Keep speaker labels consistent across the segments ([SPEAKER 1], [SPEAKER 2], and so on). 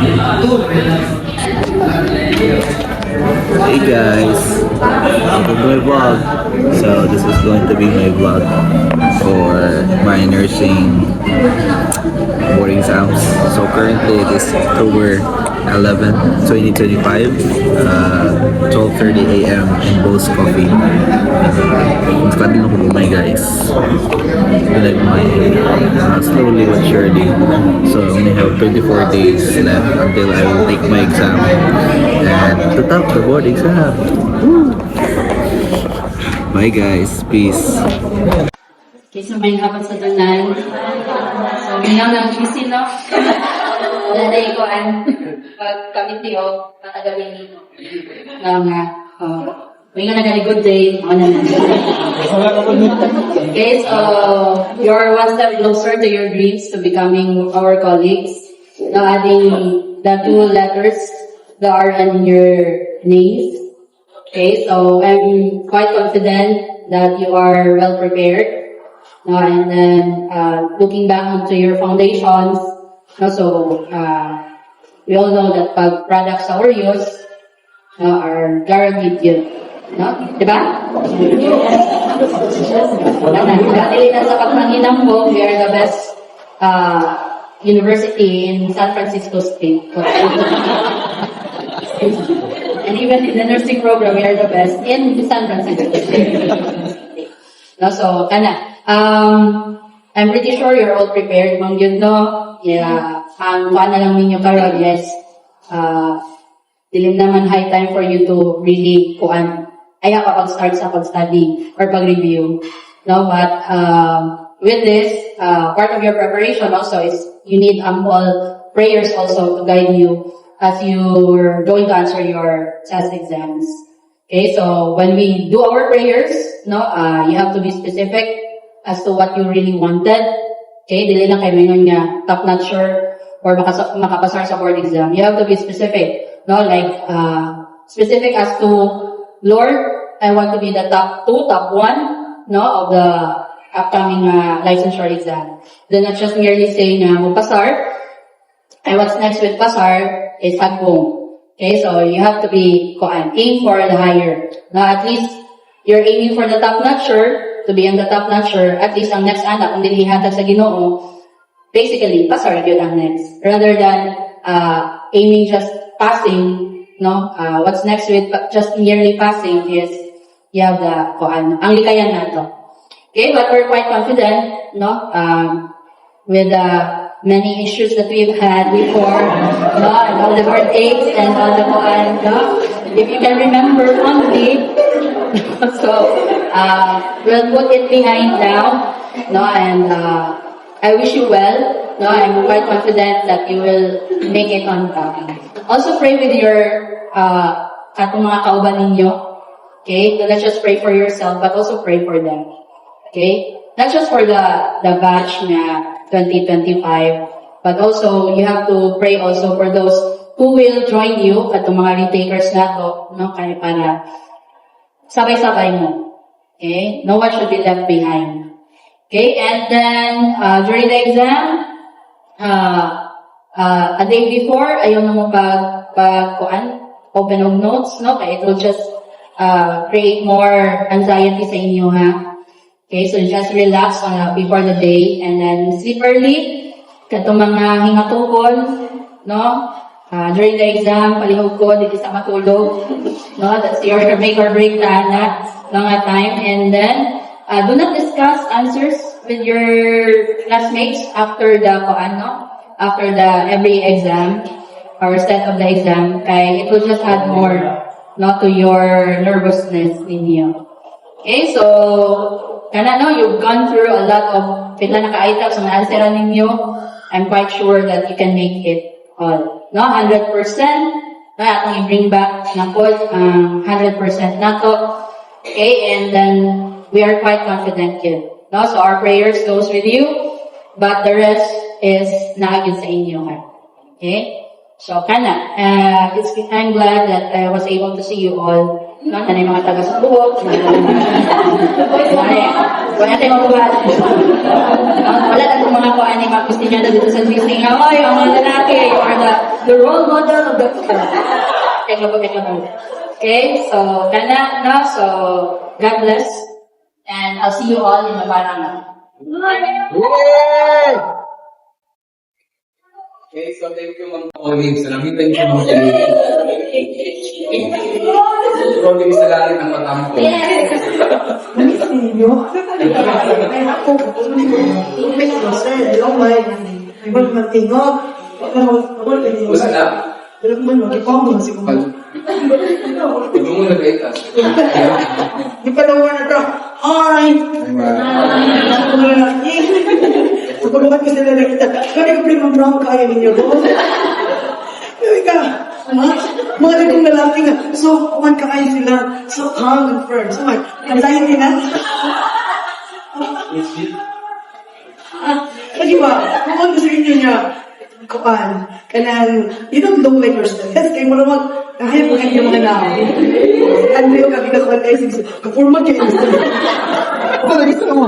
[SPEAKER 1] Hey guys, welcome to my vlog. So this is going to be my vlog for my nursing board exams. So currently it is October 11, 2025, 12:30 a.m. in Bose Coffee. Studying ako po my guys. Like my slowly but surely. So I only have 24 days left until I will take my exam and to top the board exam. Woo! Bye guys, peace.
[SPEAKER 2] Kaysa may hapon sa tanan. So, minaw ng GC, no? Naday ko ang pag-committee o patagamin nito. Nga, may nga nagani good day. Okay, so, you're one step closer to your dreams to becoming our colleagues. Now, adding the 2 letters that are in your names. Okay, so I'm quite confident that you are well prepared. And then looking back into your foundations, so we all know that pag products sa Oreos are guaranteed yun. No? Diba? Dahil na sa pagmanginang ko, we are the best university in San Francisco State. And even in the nursing program, we are the best in San Francisco State. No, so, I'm pretty sure you're all prepared, mong yun, no? Yeah, ang kuha na lang ninyo karon, yes. Dilim naman high time for you to really ayaw ka pag-start sa pag-study or pag-review. No, but with this, part of your preparation also is you need ample prayers also to guide you as you're going to answer your test exams. Okay, so when we do our prayers, no, you have to be specific as to what you really wanted. Okay, dili lang kayo ngayon nga top-notch sure or makapasar sa board exam. You have to be specific, no, like specific as to, Lord, I want to be the top 2, top 1, no, of the upcoming licensure exam. Then not just merely saying pasar. And what's next with pasar is hagbong. Okay, so you have to be aim for the higher. Now, at least you're aiming for the top-notcher, to be on the top-notcher. At least ang next anak, kung dilihatag sa Ginoo, basically, pasar yun ang next. Rather than aiming just passing, no? What's next with just merely passing is you have the ang likayan na to. Okay, but we're quite confident, no? With many issues that we've had before, no? And all the heartaches and all the no? If you can remember only, so we'll put it behind now, no? And I wish you well, no? I'm quite confident that you will make it on top. Also pray with your katong mga kauban ninyo. Okay, so let's just pray for yourself, but also pray for them. Okay, not just for the batch na 2025, but also you have to pray also for those who will join you at mga retakers na to, no, kaya para sabay-sabay mo. Okay, no one should be left behind. Okay, and then during the exam, a day before, ayaw na mo open of notes, no, kaya it will just create more anxiety sa inyo, ha. Okay, so just relax before the day and then sleep early. Katong mga hingatungkol, no? During the exam, palihog ko, dito sa matulog. No? That's your make or break na time. And then, do not discuss answers with your classmates after the every exam or set of the exam. Kaya it will just add more, no, to your nervousness ninyo. Okay, so you've gone through a lot of pila naka-items ng answeran ninyo. I'm quite sure that you can make it all. No, 100%. No, atong i-bring back na po, 100% na to. Okay, and then we are quite confident here. No, so our prayers goes with you, but the rest is naagin sa inyo. Okay, so I'm glad that I was able to see you all. no, na yung mga taga-subuhok, wala tayo mabuhat. Wala tayong mga kuan ni mga Kristiyano dito sa Disney nga, oy, ang mga lalaki, you are the role model of the Okay, so kana, no, so God bless, and I'll see you all in the barang.
[SPEAKER 3] Okay, so thank you mga colleagues. So nakita niyo sa mga colleagues. Colleagues sa langit ng patampo. Usa na? Ito mo na kayo.
[SPEAKER 4] Di pa daw na ito. Hi! Pagkalukat ko sila nakita. Kaya ko prima brown kaya ninyo doon. Kaya ka, mga nagong lalaki nga. So, kuman ka kayo sila. So, calm and firm. So, may anxiety na. Kasi ba, kuman ko sa inyo niya. Kuman, kanang, you don't look like yourself. Yes, kayo mo naman, kahit mo kayo mga nao. Ano yung kakita ko ang essence. Kapurma kayo. Ako na gusto mo.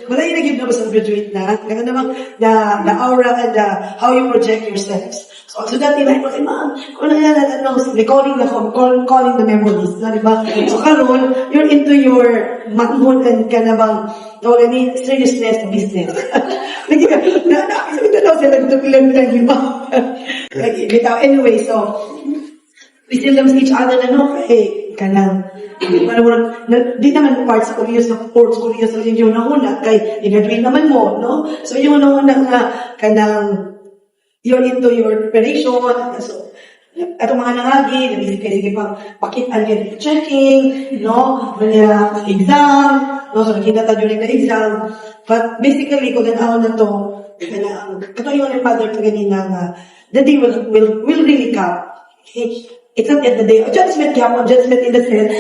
[SPEAKER 4] Wala yung naging na sa graduate na. Kaya naman, the aura and how you project yourselves. So dati like, okay, ma'am, kung recalling the memories, na, di ba? So karon, you're into your manhood and ka na bang, seriousness to business. Sabi na daw sila, nagtupilang-pilang, di ba? Anyway, so, we still love each other na, no? Eh, kanang, di naman part sa Koreas na sports Koreas na yung una kay i-graduate naman mo, no? So yung una nga kanang you're into your preparation, so atong mga nangagi, sige pang pakitaan din checking, no? Manya exam, no? So nakita during the exam, but basically kung ganaon na to, kato yung father ko ganina nga, the day will really come. Okay? It's not yet the day of judgment, judgment in the sense,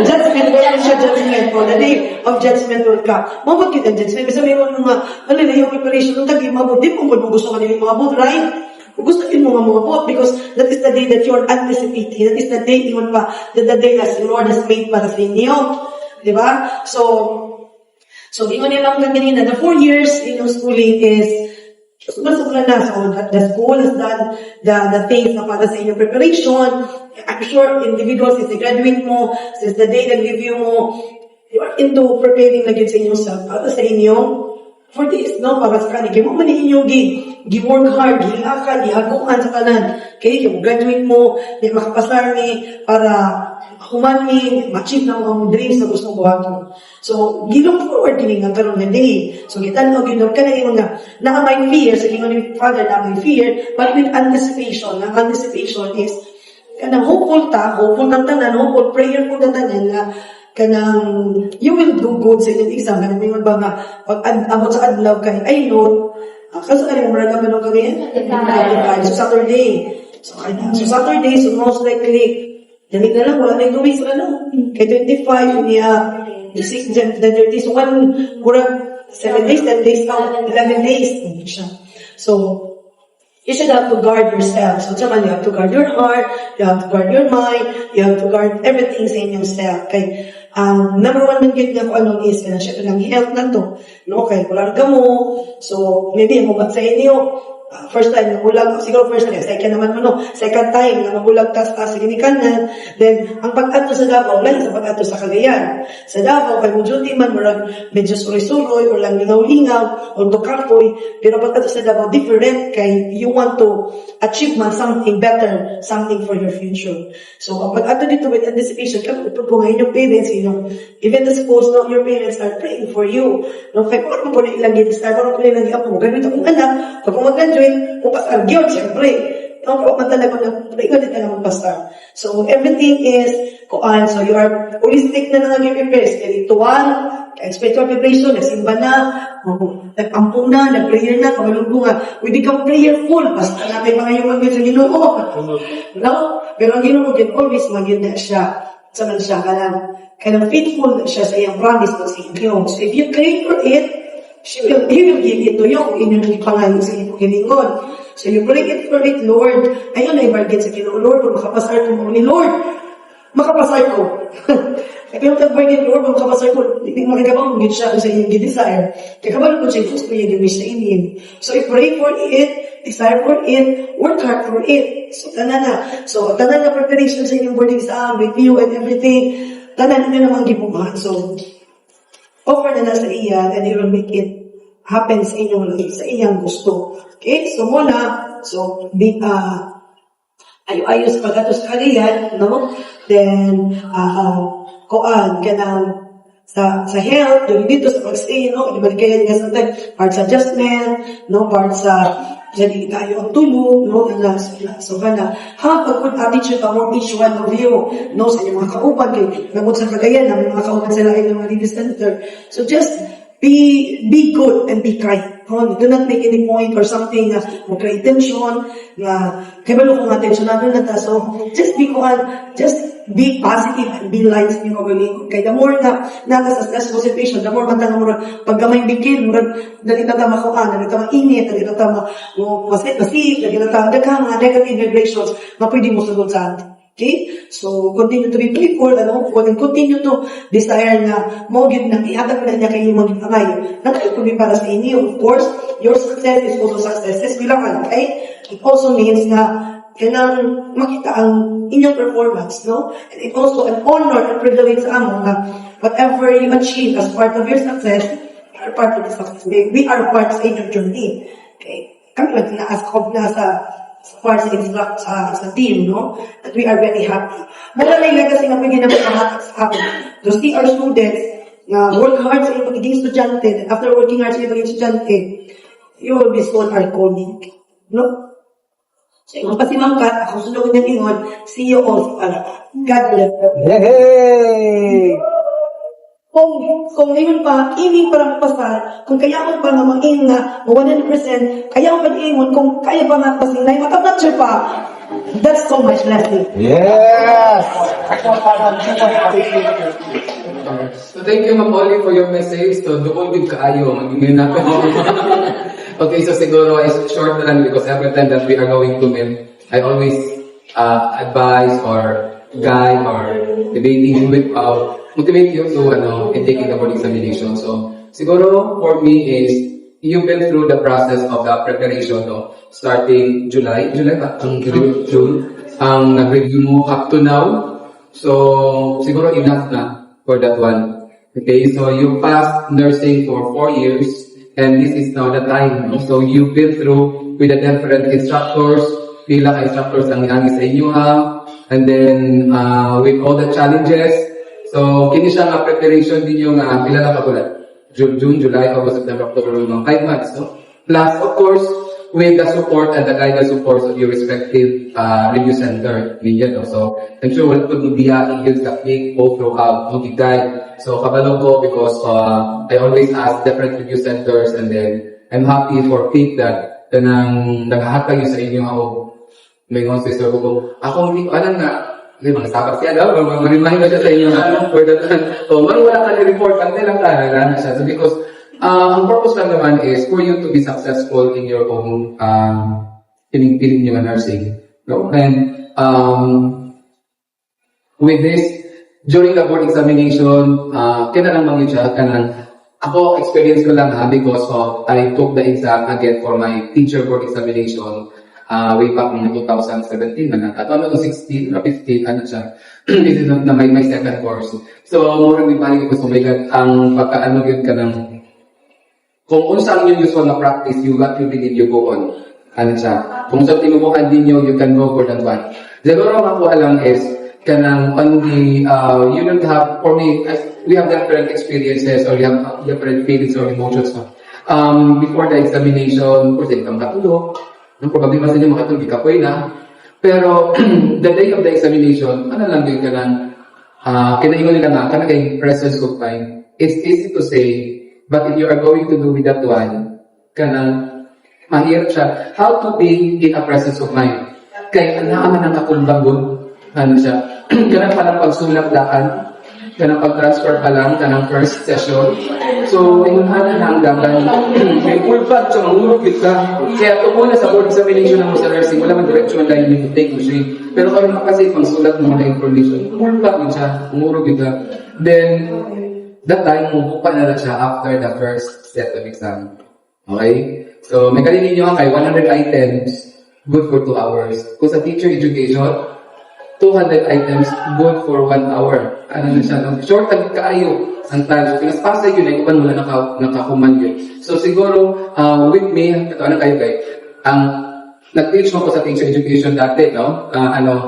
[SPEAKER 4] judgment, wala siya judgment po, the day of judgment will come. Mabot kita judgment, sabi mo nga, wala na yung preparation ng tagi, mabot, di mo gusto ka nila mabot, right? Gusto mo nga mabot, because that is the day that you're anticipating, that is the day, even pa, that the day as the Lord has made para sa inyo. Diba? So, ingon nila lang ganina, the 4 years in your schooling is, sobra na. So, the school has done the things na para sa inyong preparation. I'm sure individuals, since graduate mo, since the day that review mo, you are into preparing na sa inyong self para sa inyo for this, no? Para sa kanil. Kaya mo man inyong gi-work hard, gi-akal, gi-haguan sa kanan. Kaya yung graduate mo, may makapasar ni para human ni ma-achieve na mga dreams na gustong buhat mo. So, gi-look forward din nga karon nga day. So, gitanaw, ginor ka na yung mga may fear, sa gingon ni Father na may fear, but with anticipation. Ang anticipation is, kanang hopeful ng tanan, hopeful, prayerful ng tanan nga, kanang, you will do good sa inyong exam. Kanang may ba nga, pag abot sa adlaw kay, I know, kaso ka rin, maraga man kami, so Saturday. So Saturday, so most likely, dali na lang, wala na yung gawin sa kay 25, niya, 6, 10 days, so 1, kurang 7 days, 10 days, 11 days, hindi siya. So, you should have to guard yourself. So, you have to guard your heart, you have to guard your mind, you have to guard everything sa inyong self. Kay, number one man gid nga kung ano is, kaya siya ng health na to. No, kay kularga mo, so, maybe, mabat sa inyo, first time, nagulag, siguro first time, second naman mo, no? Second time, na magulag tas sa ginikanan, then, ang pag-ato sa Davao, lang sa pag-ato sa Cagayan. Sa Davao, kay mo duty man, marag medyo suroy-suroy, or lang lingaw-lingaw, or dukartoy, pero pag-ato sa Davao, different, kay you want to achieve man something better, something for your future. So, ang pag-ato dito with anticipation, kaya ito po ngayon yung parents, even the schools, no, your parents are praying for you. No, kaya kung ano po na ilang start, kung ano po na ilang ako, ganito akong anak, pag mag-graduate, kung pasar gyud siyempre ang pagpatala ko na pag-igod ka na magpasar. So everything is kuan, so you are holistic na nang prepare spiritual, spiritual preparation, nagsimba na, nag-ampun na, nag-prayer na, kamalunggo nga, we become prayerful, basta na may mga yung sa Ginoo. No? Pero ang Ginoo can always maging na siya, saman siya kanang faithful siya sa iyang promise sa inyo. So if you pray for it, He will give it to you kung inyong ipangayon sa inyong hilingon. So you pray it for it, Lord. Ayun na i-bargain sa Ginoo, Lord, kung makapasar ko mo ni Lord, makapasar ko. Pero tag-bargain, Lord, kung makapasar ko, hindi makikabang gid siya sa iyong desire. Kaya kabalo ko siya, gusto niya yung wish sa inyo. So I pray for it, desire for it, work hard for it. So tanan na. So tanan na preparation sa inyong boarding exam, review and everything, tanan nyo namang gipumahan. So offer na sa iya and He will make it happen sa inyong sa iyang gusto. Okay? So muna, so ayo-ayo sa pag-atos kaliyan, no? Then kuan kanang sa health, doon dito sa pag-stay, no? Di ba kaya nga sa time, part sa adjustment, no? Part sa jadi tayo ang tulog, no? So kana, pagkun attitude among each one of you, no? Sa inyong mga kauban, kay nabot sa Cagayan, na mga kauban sila ay ng Marites Center. So just be good and be kind. No? Do not make any point or something na mag-create tension, na kabalo kong attention natin na ta. So just be kuhan, just be positive and be light sa inyong kagaling. Kaya the more na sa stressful situation, the more matang mo paggamay bigil, murag dali na ta makuha, dali ta mainit, dali na ta masip, dali na ta daghang negative vibrations na pwede mo sugod sa atin. Okay? So, continue to be prayerful, and continue to desire na mo yun na ihatag na niya kayo mag-ingay. Nakaituloy para sa inyo. Of course, your success is also success. Bilangan, okay? It also means na kailangan makita ang inyong performance, no? And it also an honor and privilege sa amon na whatever you achieve as part of your success, we are part of the success. We are part sa inyong journey. Okay? Kami lang na-ask na sa part sa team, no? That we are very happy. Mula na yung legacy na pwede na makahatag sa akin. To see our students na work hard sa inyong pagiging estudyante, and after working hard sa inyong pagiging estudyante, you will be soon our colleague. No? So, yung pasimangkat, ako sunod ng ingon, see you all sa Palaka. God bless you.
[SPEAKER 1] Yay!
[SPEAKER 4] Kung ngayon pa, iming parang pasal, kung kaya mo pa nga mag-in na 100%, kaya mo mag-ingon, kung kaya pa nga pasinay, matatatcher pa. That's so much blessing.
[SPEAKER 1] Yes!
[SPEAKER 3] So thank you, Ma'am Oli, for your message. So doon din kaayo, magiging na Okay, so siguro is short na lang because every time that we are going to meet, I always advise or guide or debating with motivate you to in taking the board examination. So siguro for me is you've been through the process of the preparation, no? Starting July ba? June. Ang nag-review mo up to now. So siguro enough na for that one. Okay, so you passed nursing for 4 years and this is now the time. So you've been through with the different instructors, pila ka instructors ang iangi sa inyo ha. And then with all the challenges, so kini siya nga preparation din yung pila na kagulat. June, July, August, September, October, mga 5 months. No? Plus, of course, with the support and the guidance support of your respective review center ninyo. No? So, I'm sure wala po biyaking yung technique all throughout, mag-guide. So, kabalo ko because I always ask different review centers and then I'm happy for Pete that naghahatag yun sa inyo ako. May ngon si Sir ko, ako hindi ko alam nga, mga sapat siya daw, mag-remind na siya sa inyo for that one. So, wala ka ni-report, pantay lang na siya. So, because ang purpose lang naman is for you to be successful in your own piling yung nursing. No? And with this, during the board examination, kailangan lang siya, ako, experience ko lang because I took the exam again for my teacher board examination way back in 2017, 16 or 15, siya. This is my second course. So, more than balik ko, so my God, ang pagkaano yun ka ng, kung unsang yung usual na practice, you got to believe you go on. Siya. Kung sa tinubukan din nyo, you can go for that one. Siguro makuha lang is, kanang only, you don't have, for me, we have different experiences or we have different feelings or emotions. Before the examination, of course, hindi kang katulog. Probably mas hindi makatulog, ikapoy na. Pero, the day of the examination, lang yun ka ng, kinaingon nila nga, kanang kay presence of mind. It's easy to say, but if you are going to do with that one, kanang, mahirap siya. How to be in a presence of mind. Kaya, naaman ang kakulbagon, siya. Kanang parang pagsulat daan, kanang pag-transfer pa lang, kanang first session. So, inunahan na ang dagan. May full fat, so mangurog yun ka. Kaya ito muna sa board examination ng sa nursing, wala man direction na you need to take mo siya. Pero kami kasi pang sulat mo na information, full fat yun siya, mangurog yun ka. Then, that time, mubuka na lang siya after the first set of exam. Okay? So, may kalinin nyo kay 100 items, good for 2 hours. Kung sa teacher education, 200 items, good for 1 hour. Ano na siya? Short ang kaayo ang time. So, pinaspasa yun, ay upan wala nakakuman yun. So, siguro, with me, ito, ano kayo guys? Nag-teach mo ko sa teacher education dati, no?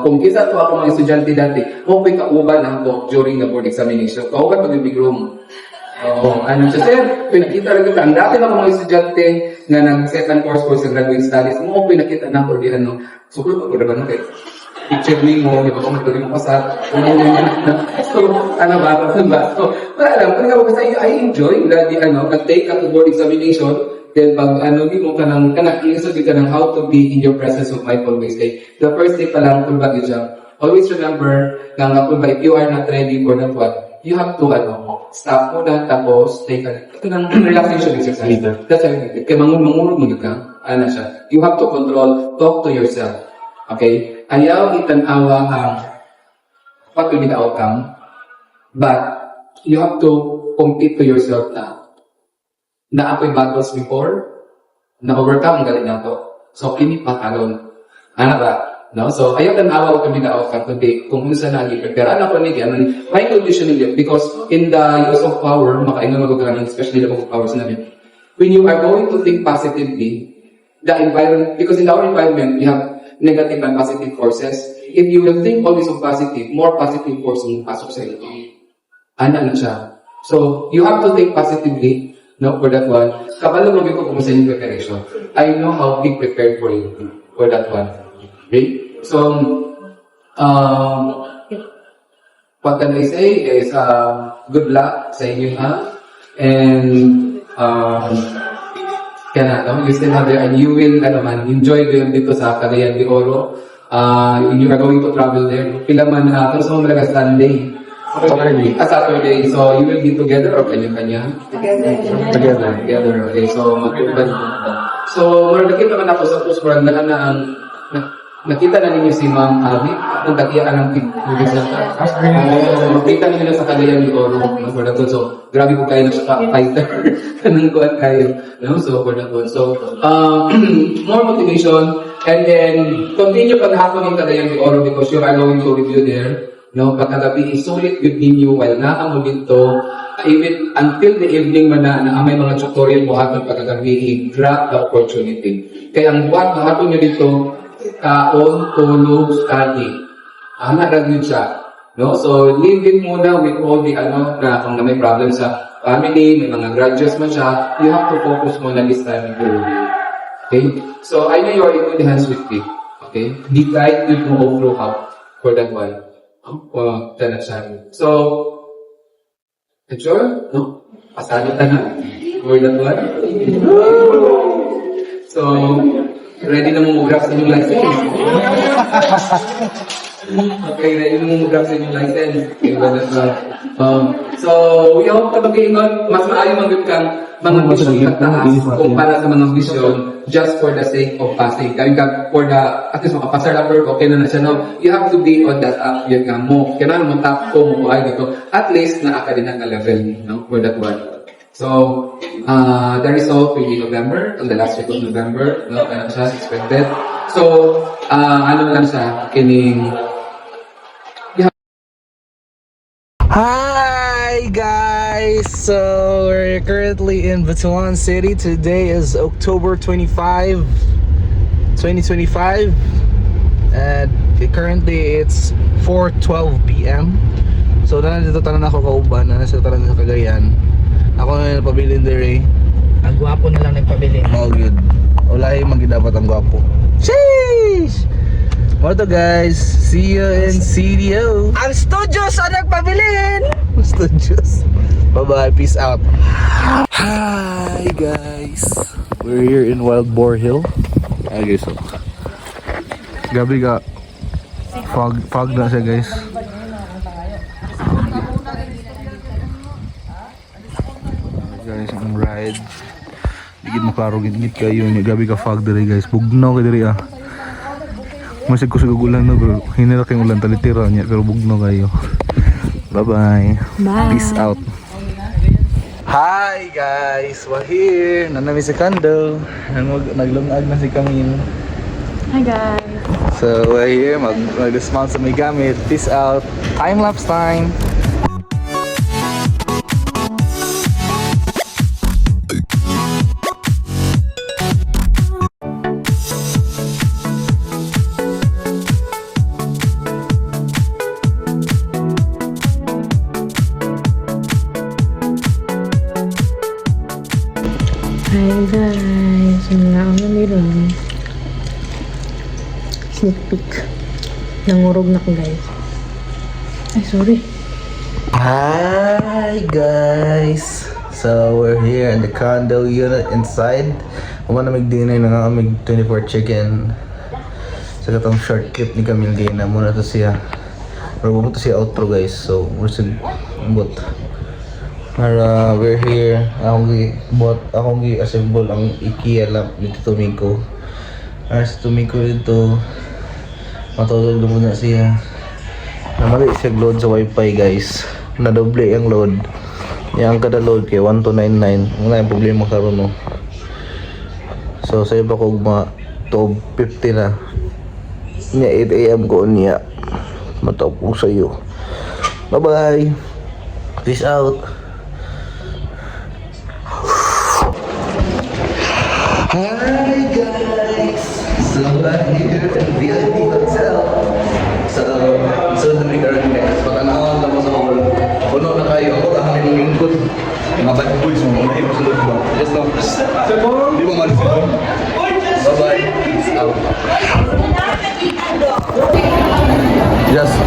[SPEAKER 3] Kung isa to ako mga estudyante dati, okay kauban ako during the board examination. Kauban mag-big room. Siya, sir, pinakita rin kita. Ang dati na mga estudyante na nag-second course sa graduate studies, mo pinakita na ko di so, kung ako naman kay picture ni mo, di ba kung magtuloy mo pasat, so, So, wala lang, kasi I enjoy nag-take up the board examination, then pag di mo ka ng inisod ka ng how to be in your presence of mind always. The first day pa lang, kung bagay siya, always remember, if you are not ready for that one, you have to, stop muna, tapos, take ito ng relaxation exercise. That's why, kaya mangurog mo ka, siya. You have to control, talk to yourself. Okay? Ayaw itanawa ang what will be the outcome, but you have to compete to yourself na ako'y battles before, na-overcome ang galing nato. So, kini patalon. Ba? No? So, ayaw tanawa what will be the outcome today kung unsa na i-prepare. Ko may conditioning yun because in the use of power, makainom magagaling, especially the of powers namin. When you are going to think positively, the environment, because in our environment, we have negative and positive forces. If you will think always of positive, more positive forces will pasok sa iyo. Na siya. So, you have to think positively, no, for that one. Kabalo mo ko kung sa inyong preparation. I know how to be prepared for you, for that one. Okay? So, what can I say is, good luck sa inyo, and, you still have there, and you will, enjoy dito sa Cagayan de Oro. You are going to travel there. Pila man, pero sa mga Sunday. Saturday. So, you will be together or kanya-kanya? Together. Okay, so, mag-uban. So, nakita man ako sa post nakita na ninyo si Ma'am Abby, ang tagiyan ng pigbibisan. Makita ninyo na sa Cagayan de Oro. So, grabe po kayo na siya fighter. Kanang kuhan kayo. So, for that one. So, more motivation. And then, continue paghapon ng Cagayan de Oro because you are going to review there. Pagkagabi, isulit with ninyo while naamo dito. Even until the evening man na may mga tutorial mo hapon pagkagabi, grab the opportunity. Kaya ang buwan hapon nyo dito, kaon, tulog, study. Ragid siya. No? So, live it muna with all the, na kung may problem sa family, may mga grudges man siya, you have to focus muna this time in your review. Okay? So, I know you are in good hands with me. Okay? Be guide with mo through how for that one. So, sure? No? Pasado na for that one. So, ready na mo mag-grab sa inyong license. Okay, ready na mo mag-grab sa inyong license. Okay, so, we hope na mag-iingon, mas maayo mag-grab kang mga vision kataas kumpara sa mga vision just for the sake of passing. Kaya ka, for the, at least makapasar na work, okay na siya. No? You have to be on that up. Yun nga mo. Kailangan mo tap ko, mo ay dito. At least, na-aka din ang level, no? For that one. So, the result will be November, on the last week of November, no? Kaya siya expected. So, lang siya, kining...
[SPEAKER 5] Hi guys! So, we're currently in Butuan City. Today is October 25, 2025. And currently, it's 4:12 p.m. So, nandito tanan ako kauban, nasa tanan sa Cagayan. Ako na napabilin there eh.
[SPEAKER 6] Ang gwapo na lang nagpabili.
[SPEAKER 5] Oh, good. Wala yung dapat ang gwapo. Sheesh! What to guys? See you in CDO.
[SPEAKER 6] Ang studios ang nagpabilin!
[SPEAKER 5] Studios. Bye-bye. Peace out. Hi guys. We're here in Wild Boar Hill. Okay, so. Gabi ka. Fog na siya guys. ang ride. Digid mo klaro gid kayo ni gabi ka fog diri guys. Bugnaw kay diri ah. Masig ko sigug ulan no pero hinira kay ulan talitira niya pero bugnaw kayo. Bye. Peace out. Hi guys, we're here. Nanami si Kando. Naglungag na si Camille.
[SPEAKER 7] Hi guys.
[SPEAKER 5] So we're here, mag-dismount sa may gamit. Peace out. Time lapse time.
[SPEAKER 7] Hi guys. Wala akong namilang. Sneak peek. Nangurog na ko guys. Ay, sorry.
[SPEAKER 5] Hi guys. So we're here in the condo unit inside. Umana mag-dinner na nga may 24 chicken. Sa katong short clip ni Camille Dina. Muna to siya. Pero bumunta siya outro guys. So we're sig but we're here. Akong gi-assemble ang IKEA lamp ni Tito Miko. Si Tito Miko dito. Matulog na muna siya. Namali siya load sa wifi guys. Nadoble ang load. Yang kada load kay 1299. Wala yung problema karon no. So sa iba ko mga 12:50 na. Nya 8 AM ko niya. Matap ko sa iyo. Bye bye. Peace out. Hi guys. So we're here in VIP Hotel. So the big next. Patanawan na mo sa hall. Puno na kayo. Ako lang ang lingkod. Mga bad boys mo. Hindi mo sulod ba? Just now. Di mo malis ito. Bye-bye. Peace out. Just.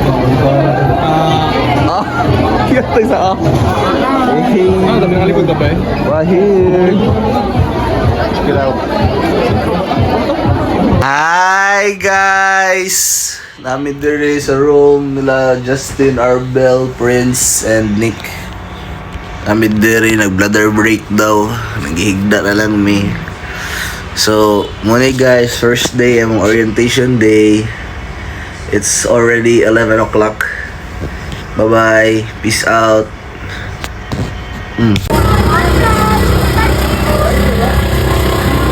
[SPEAKER 5] Kiyatay sa hey. Dami nga likod na ba eh? Wahir. Check it out. Hi guys! Namin diri sa room nila Justin, Arbel, Prince, and Nick. Namin diri nag-bladder break daw. Naghihigda na lang me. So, muna guys, first day ang orientation day. It's already 11 o'clock. Bye-bye. Peace out.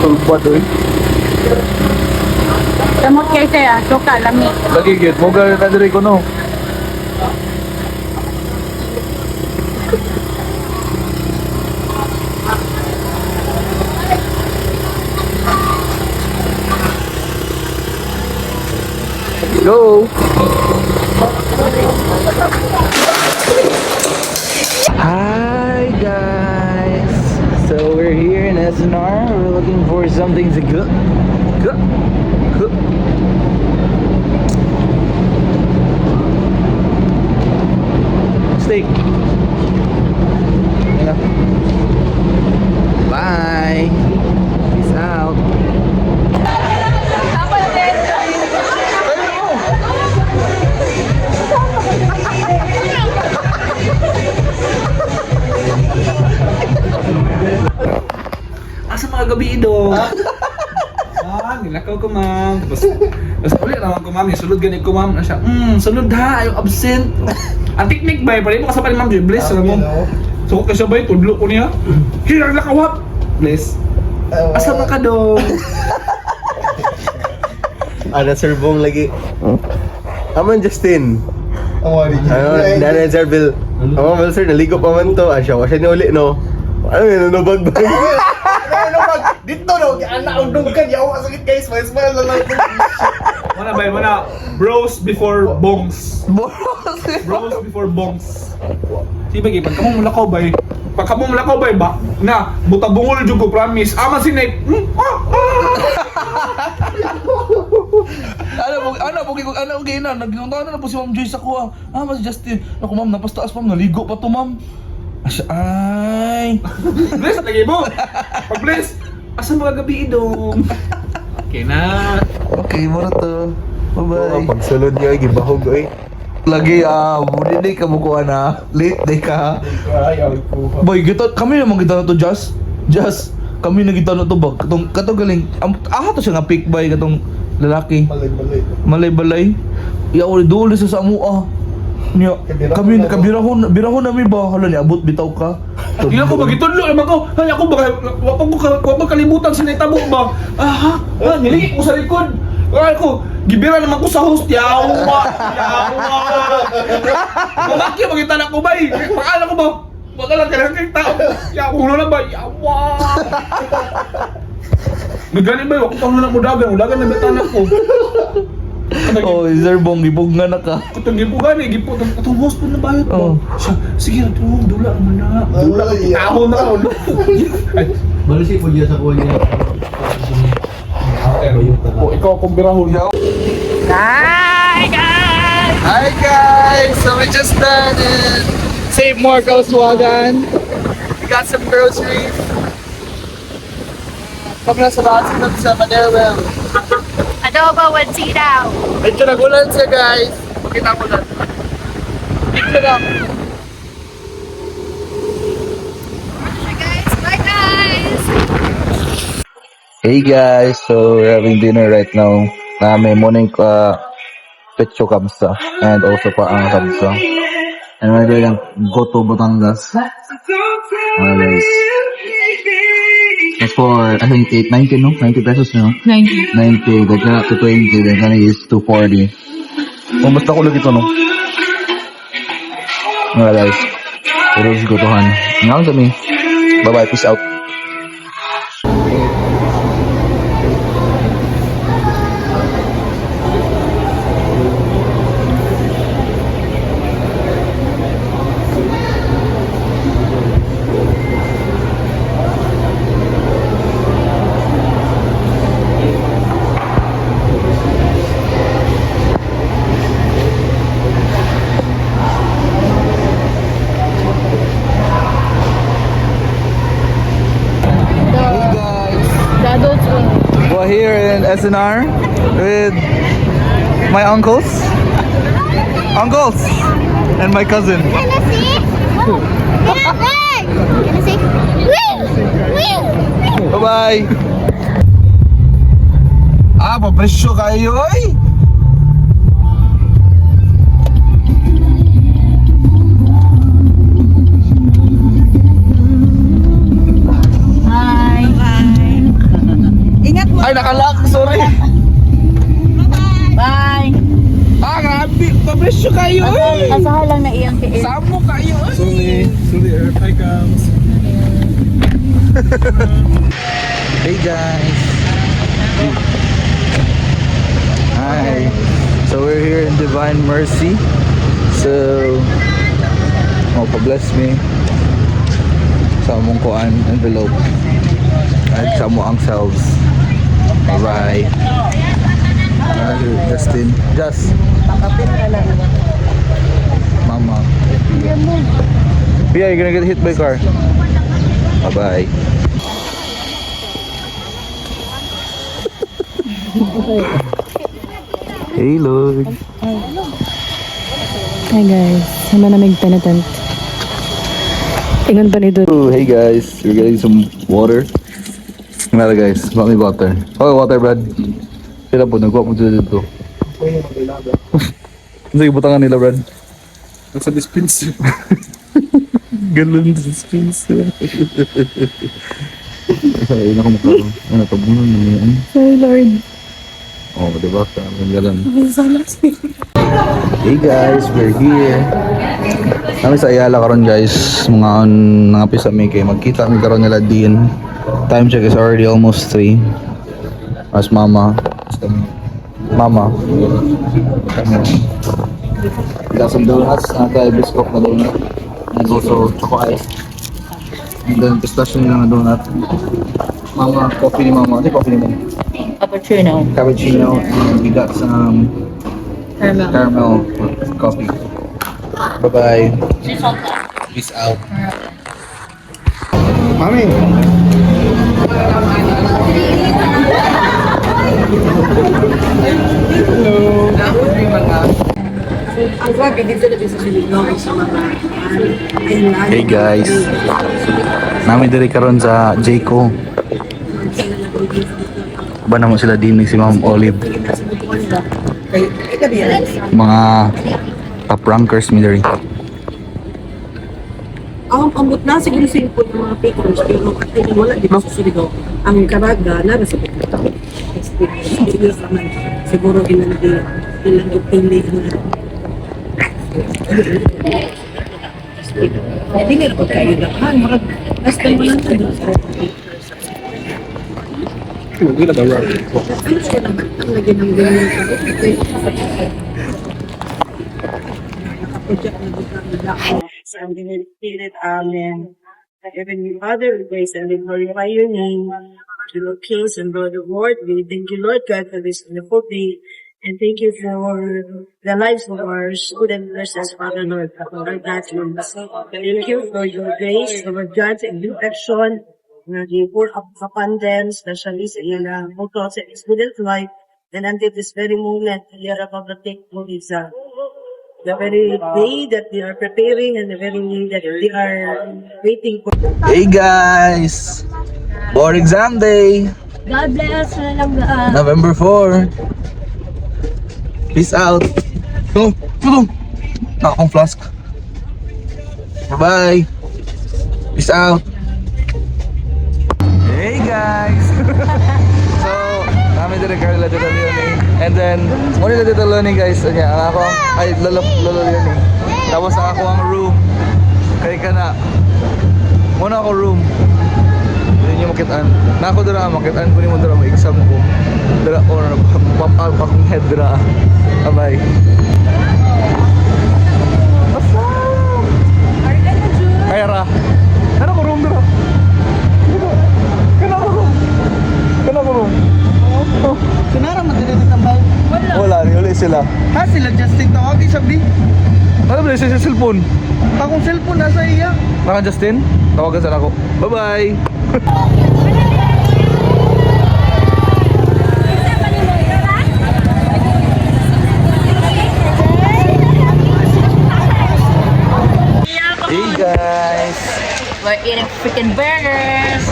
[SPEAKER 5] Tulpat eh.
[SPEAKER 7] Samot kayo siya. Suka, lami.
[SPEAKER 5] Lagi git, mo gano'n na diri ko no. Go! Hi guys! So we're here in SNR. We're looking for something to cook. Steak. Bye. Peace out. Asa mga gabi ito? Nilakaw ko ma'am. Tapos ulit naman ko ma'am. Sulod ganit ko ma'am. Siya, sulod ha. Ayaw absent. Ang technique ba? Pwede mo kasama ni ma'am. Bless. Alam mo. So kung kasi ba tudlo ko niya. Hirang lakawap. Bless. Asa ba ka daw?
[SPEAKER 8] Ada serbong lagi. Aman Justin. Ano, Dana Serbil. Aman sir, naligo pa man to. Asya, wasya niya uli no. Ano yun, nabag-bag. Dito no, anak undong ka, yawa sakit guys, may smile lang.
[SPEAKER 9] Mana ba? Mana bros before bongs. Bros before bongs. Sige ba, pag kamong mulakaw ba? Pag kamong mulakaw ba? Na, buta bungol jud ko promise. Ama si Nick.
[SPEAKER 5] Ano gina, nagnuntahan na po si Ma'am Joyce ako mas Justin. Ako ma'am, napastaas ma'am, naligo pa to ma'am. Asya, ay.
[SPEAKER 9] Bless, lagi mo. Pag bless, asa mga gabi idong? Okay na.
[SPEAKER 5] Okay, muna to. Bye-bye.
[SPEAKER 8] Pagsulod niya, gibahog eh.
[SPEAKER 5] Lagi, hindi ka mukuha na. Late day ka. Boy, kami naman kita na to, Just.
[SPEAKER 9] Just kami nagitano to ba katong galing to siya nga pick by katong lalaki malay-balay ya uli duli sa amua niya kami birahon nami ba hala ni abot bitaw ka di ako magitudlo naman ko ay ako ba wapag kalimutan sinitabo ba nilingit ko sa likod ako gibira naman ko sa host yawa mamaki magitanak ko ba pakala ko ba wala ka lang kay tao. Yawa na ba? Yawa! Nagani ba? Ako pang na mo dagan. Dagan na betanak ko.
[SPEAKER 5] Oh, Sir Bong, gibog nga na ka.
[SPEAKER 9] Katong gipugan eh. Katong host po na bayot mo. Siya, sige na tulong. Dula naman na. Dula ka. Tao na ako.
[SPEAKER 8] Balisi po dyan sa kuha niya.
[SPEAKER 9] Ikaw akong birahon.
[SPEAKER 6] Hi guys!
[SPEAKER 5] Hi guys! So we just done it! Save more Volkswagen. We got some groceries. Kami na sa bahay sa Manerwell.
[SPEAKER 7] Adobo with sitaw.
[SPEAKER 5] Medyo nagulan siya guys. Pakita ko lang. Ito lang.
[SPEAKER 7] Bye guys!
[SPEAKER 1] Hey guys, so we're having dinner right now. May morning pecho kamsa and also paang kamsa. And we're going Goto Batangas. Guys. That's for, I think, 90, no? 90 pesos, no?
[SPEAKER 7] 90.
[SPEAKER 1] 90, they're gonna up to 20, they're gonna use 240. Basta ko lang ito, no? Guys. Pero si Gotohan. Ngayon kami. Bye-bye, peace out.
[SPEAKER 5] We're here in SNR with my uncles and my cousin. Bye-bye! Papresyo kayo eh! Ay, nakalak! Sorry!
[SPEAKER 7] Bye!
[SPEAKER 5] Grabe! Papresyo kayo eh!
[SPEAKER 7] Asahan lang na iyang tiil.
[SPEAKER 5] Samo kayo eh!
[SPEAKER 9] Sorry, Earth. Hi, Cams.
[SPEAKER 5] Hey guys! Hi! So we're here in Divine Mercy. So, pa-bless me sa among kuan envelope at sa among selves. Bye-bye! Justin. Just. Mama. Pia, you're gonna get hit by a car. Bye-bye. Hey, Lord.
[SPEAKER 7] Hi guys, sama na may penitent. Ingon pa ni Dud.
[SPEAKER 5] Oh, hey guys, we're getting some water. Nara guys, bakit water? Oh, water, Brad. Sila po, nagwa po dito. Ano sa ibutangan nila, Brad?
[SPEAKER 9] Nasa dispenser.
[SPEAKER 5] Galon dispenser. Ay, nakamukha. Ano, tabunan na yan.
[SPEAKER 7] Sorry Lord.
[SPEAKER 5] Oh, diba? Ang galon. Hey guys, we're here. Kami sa Ayala karon guys. Mga nangapi sa may kayo. Magkita kami karon nila din. Time check is already almost 3. As mama. Mama. We got some donuts. Naka biscuit na donut. And also choco ice. And then pistachio na donut. Mama, coffee ni mama. Ano yung coffee ni mama? Cappuccino. And we got some caramel coffee. Bye-bye. Peace out. Mami. Hey guys, namin diri karon sa Jayco. Ba naman sila din si Ma'am Olive. Mga top rankers mi diri.
[SPEAKER 4] Ang ambot na siguro simple ng mga pictures pero ay wala dito sa Surigao. Ang karaga na sa picture. Experience naman siguro ilang opinion na. Hindi nga po kayo na. Last time mo lang tayo.
[SPEAKER 9] Hindi na ba?
[SPEAKER 4] Ano siya naman? Ang lagyan ng ganyan. Nakapodyak na dito. So I'm going to repeat it. Amen. Heavenly Father, we praise and we glorify your name. Lord Kings and Lord of Lord, we thank you, Lord God, for this wonderful day. And thank you for the lives of our student nurses, Father Lord, our classrooms. Thank you for your grace, Lord God, and protection. You pour up upon them, especially sa ilang mga sa student life. And until this very moment, we are about to take for exam. The very day that they are preparing and the very day that they are waiting for.
[SPEAKER 5] Hey guys! Board exam day!
[SPEAKER 7] God bless.
[SPEAKER 5] November 4. Peace out. Go! Go! Nakakong flask. Bye-bye! Peace out! Hey guys! So, namin din Carla Tita Leonie. And then, muna na Tita Leonie guys. Kanya, ang ako ang, ay, Lolo Leonie. Tapos ang ako ang room. Kaya ka na. Muna ako room. Hindi nyo makitaan. Na ako dira makitaan ko ni mo dira ma-exam ko. Dira ko na pop out akong head dira. Bye-bye. Kaya ra. Ano ko room dira? Kana ko room. Kana ko room.
[SPEAKER 4] Kunara madali na tambal.
[SPEAKER 5] Wala, wala sila.
[SPEAKER 4] Ha, sila Justin tawagin sabi.
[SPEAKER 5] Ano ba sa cellphone?
[SPEAKER 4] Akong cellphone nasa iya.
[SPEAKER 5] Naka Justin? Tawagan sana ako. Bye-bye. Hey guys!
[SPEAKER 6] We're eating freaking burgers.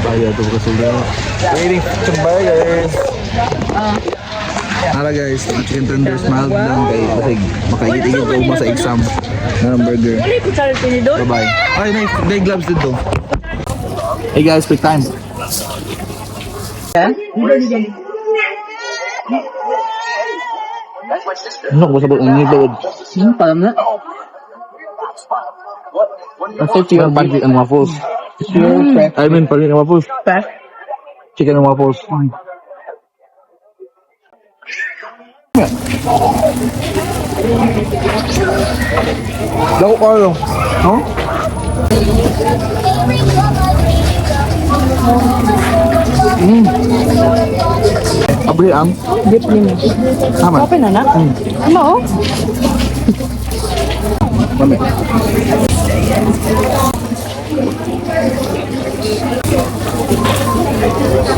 [SPEAKER 5] Ayaw ito kasi na. Waiting for some burgers. Tara guys, ang chicken tenders mild lang kay basig makaigit-igit ko mo sa exam na ng burger. Bye-bye. Ay, nice. May gloves dito. Hey guys, quick time. Ano ko sabot ang nilod? Palam na. Kasi chicken pancake and waffles. I mean, pancake and waffles. Chicken and waffles. Dako kayo. No? Abri ang?
[SPEAKER 7] Dip nimo.
[SPEAKER 5] Tama.
[SPEAKER 7] Open na na. Ano oh?
[SPEAKER 5] Mami.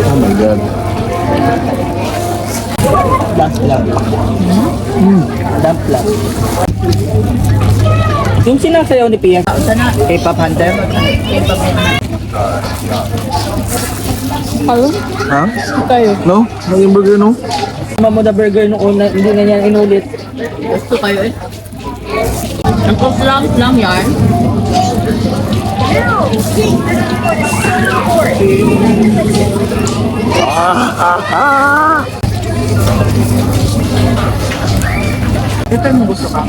[SPEAKER 5] Oh my god.
[SPEAKER 10] Yung sinasayaw ni Pia, K-pop hunter?
[SPEAKER 7] Hello?
[SPEAKER 5] Ha?
[SPEAKER 7] Kayo.
[SPEAKER 5] No? Naging burger no?
[SPEAKER 10] Mamo the burger nung una, hindi na niya inulit.
[SPEAKER 6] Gusto kayo eh. Ang kuslam lang yan.
[SPEAKER 10] Ito mo gusto ka?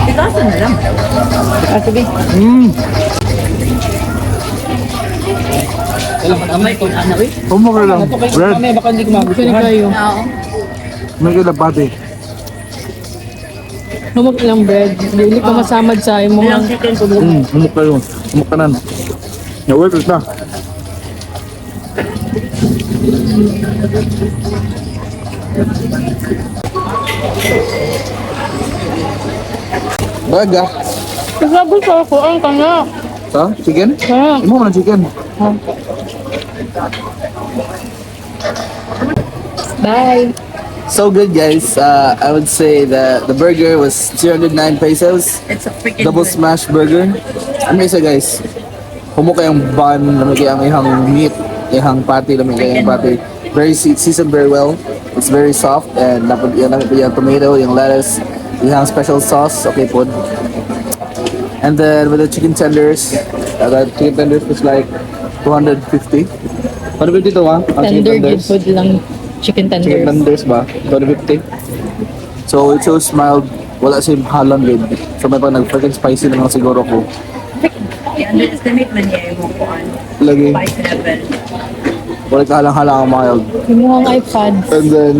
[SPEAKER 10] Ikaso na lang. Sige. Kailangan amay kung ano eh.
[SPEAKER 5] Tumo ka lang. Red.
[SPEAKER 10] Mamaya baka hindi ko magustuhan.
[SPEAKER 6] Oo.
[SPEAKER 5] May kalapati.
[SPEAKER 7] Humok lang bread. Hindi ka masamad sa imo
[SPEAKER 10] Ilang
[SPEAKER 7] nga.
[SPEAKER 10] chicken ko mo.
[SPEAKER 5] Humok kayo. Humok kanan. Nawag na. Baga.
[SPEAKER 7] Sabi ko ako ang kanya.
[SPEAKER 5] Sa? Chicken?
[SPEAKER 7] Ha.
[SPEAKER 5] Imo man chicken.
[SPEAKER 7] Bye.
[SPEAKER 1] So good, guys. I would say that the burger was 309 pesos.
[SPEAKER 10] It's a freaking
[SPEAKER 1] Double
[SPEAKER 10] good.
[SPEAKER 1] smash burger. Ano isa, guys? Humukay ang bun, lamigay ang ihang meat, ihang patty, lamigay ang patty. Very seasoned very well. It's very soft and napag yung tomato, yung lettuce, ihang special sauce, okay po. And then with the chicken tenders, the chicken tenders was like 250. 250 to ha? Ang chicken
[SPEAKER 7] Tender good
[SPEAKER 1] tenders.
[SPEAKER 7] food lang. Chicken
[SPEAKER 1] Chicken
[SPEAKER 7] tenders.
[SPEAKER 1] tenders ba? 250. So it chose mild, wala si halon with. So may pag nag-freaking spicy na lang siguro ko.
[SPEAKER 10] I-underestimate man niya yung kuhan.
[SPEAKER 1] Lagi,
[SPEAKER 10] 5 level.
[SPEAKER 1] wala kahalang-halang ang mild.
[SPEAKER 7] Yung mga iPads.
[SPEAKER 1] And then,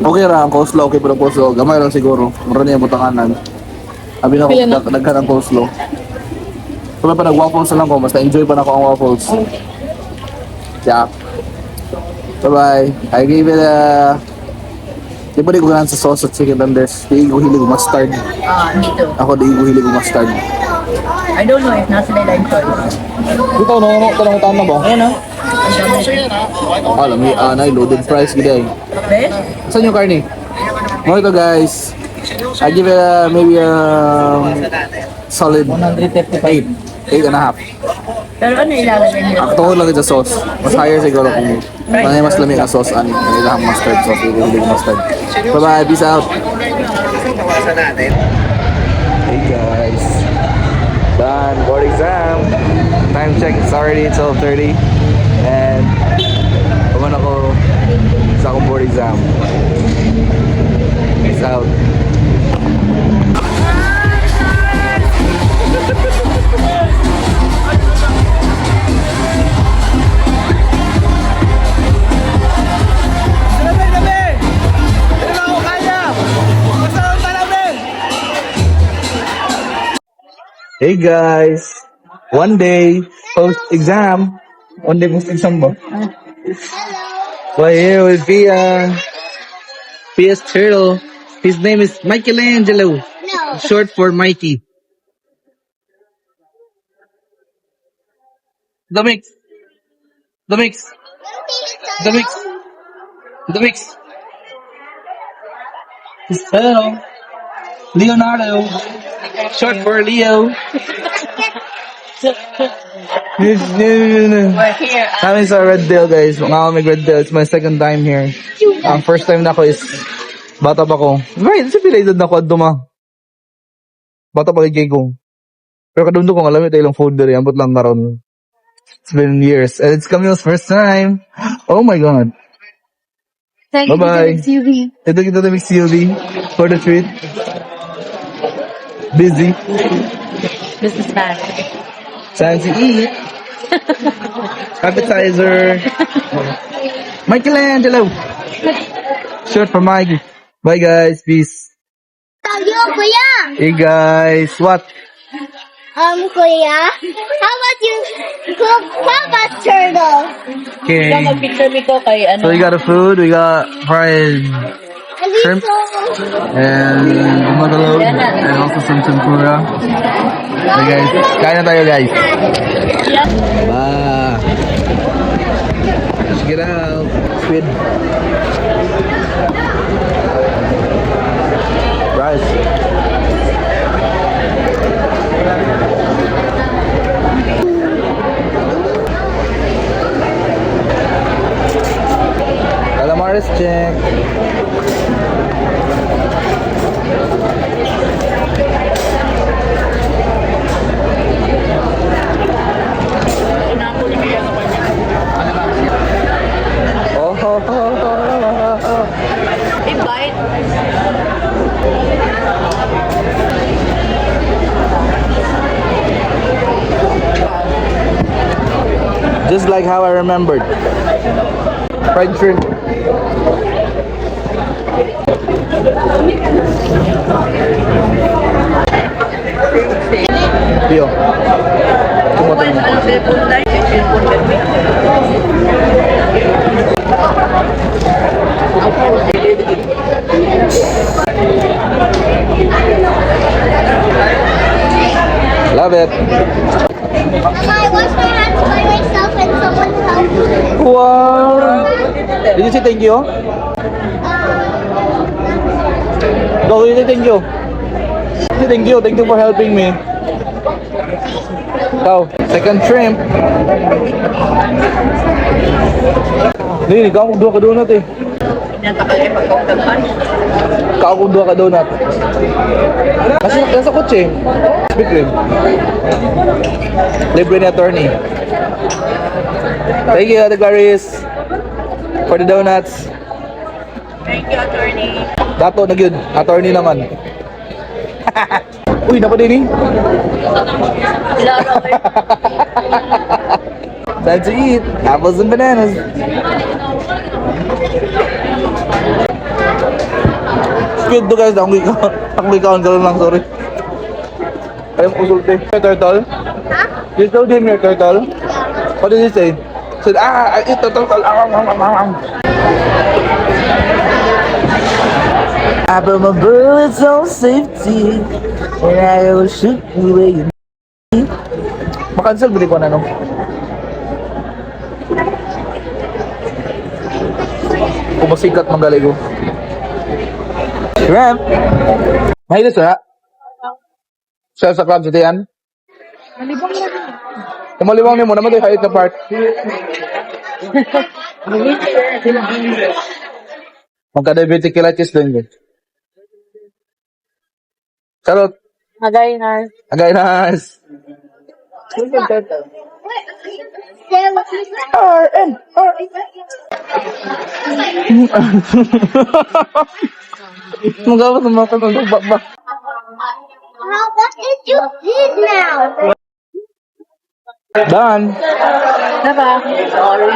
[SPEAKER 1] okay ra ang coleslaw, okay pero coleslaw. Gamay lang siguro. Mura niya butanganan. Abi na ko,
[SPEAKER 7] Pila na?
[SPEAKER 1] nagka ng coleslaw. So may pa nag-waffles na lang ko, basta enjoy pa na ko ang waffles. Yeah. Bye-bye. I gave it a... Di ba di ko ganaan sa sauce at chicken tenders? Di ko hilig mustard.
[SPEAKER 10] Me too.
[SPEAKER 1] Ako di ko hilig mustard.
[SPEAKER 10] I don't know if nasa nila yung choice.
[SPEAKER 1] Ito, tanong na ba?
[SPEAKER 10] Ayan o.
[SPEAKER 1] Alam mo, anay, loaded fries gila eh.
[SPEAKER 10] Bes?
[SPEAKER 1] Saan yung karne? Mga ito guys, I give it maybe solid 135. 8.5.
[SPEAKER 10] Pero ano ilalagay nila?
[SPEAKER 1] Ang tungkol lang sa sauce. Mas higher siguro kung manay mas lamig ang sauce ani. Kailangan mustard sauce, hindi mustard. Bye-bye, peace out. Hey guys. Done board exam. Time check, it's already 12:30. And puman ako sa akong board exam. Peace out. Hey guys! One day post-exam. One day post-exam ba? We're here with Pia's turtle. His name is Michelangelo. No. Short for Mikey. The mix. The mix. The mix. The mix. His turtle. Leonardo. Short for Leo.
[SPEAKER 10] We're here.
[SPEAKER 1] Kami sa Red Deal guys, mga kami Red Deal. It's my second time here. Ang first time na ako is bata pa ko. Right, sa pila edad na ako at duma. Bata pa kay ko. Pero kadumdo ko alam ito ilang food diri, ambot lang karon. It's been years and it's Camille's first time. Oh my god.
[SPEAKER 7] Thank
[SPEAKER 1] Bye-bye. Ito kita na mix UV for the treat. Busy.
[SPEAKER 10] This is bad.
[SPEAKER 1] Time to eat. Appetizer. Michelangelo. Short for Mikey. Bye guys. Peace.
[SPEAKER 11] Kuya!
[SPEAKER 1] Hey guys. What?
[SPEAKER 11] Kuya, how about you cook Papa's turtle?
[SPEAKER 1] Okay.
[SPEAKER 10] Ikaw mag-picture nito kay ano.
[SPEAKER 1] So we got a food. We got fried
[SPEAKER 11] And
[SPEAKER 1] shrimp and motherload and also some tempura. So guys, kain na tayo guys. Ba. Check it out. Squid. Rice. Calamares check. Just like how I remembered. Fried shrimp. Yo. Kumain mo. Love it.
[SPEAKER 11] I wash my hands by myself and someone helped me.
[SPEAKER 1] Wow. Did you say thank you?
[SPEAKER 5] Go, thank you. Thank you for helping me. So, second shrimp. Hindi, ikaw kung 2 ka donut eh. Ikaw kung 2 ka donut. Kasi nasa kotse. Big cream. Libre ni attorney. Thank you, Ate Clarice, for the donuts.
[SPEAKER 10] Thank you, attorney.
[SPEAKER 5] Dato na yun. Attorney naman. Uy, napa din eh. Time to eat. Apples and bananas. Squid to guys. Akong ikaw ka lang, sorry. Ayaw ko sulti. Your turtle? You told him your turtle? What did he say? Said, I eat the turtle. I put my bullets on safety and I will shoot you where you need. Makancel ba di ko na no? Kumasikat manggali ko. Shrimp! Mahilis na? Siya sa club sa tiyan? Kumalibang ni mo naman tayo kahit na part. Magka-diverticulitis din yun. Charot!
[SPEAKER 10] Agay na.
[SPEAKER 5] Agay nas! Magawa sa mga katulog ba?
[SPEAKER 11] What did you eat now?
[SPEAKER 5] Done!
[SPEAKER 10] Diba? Sorry,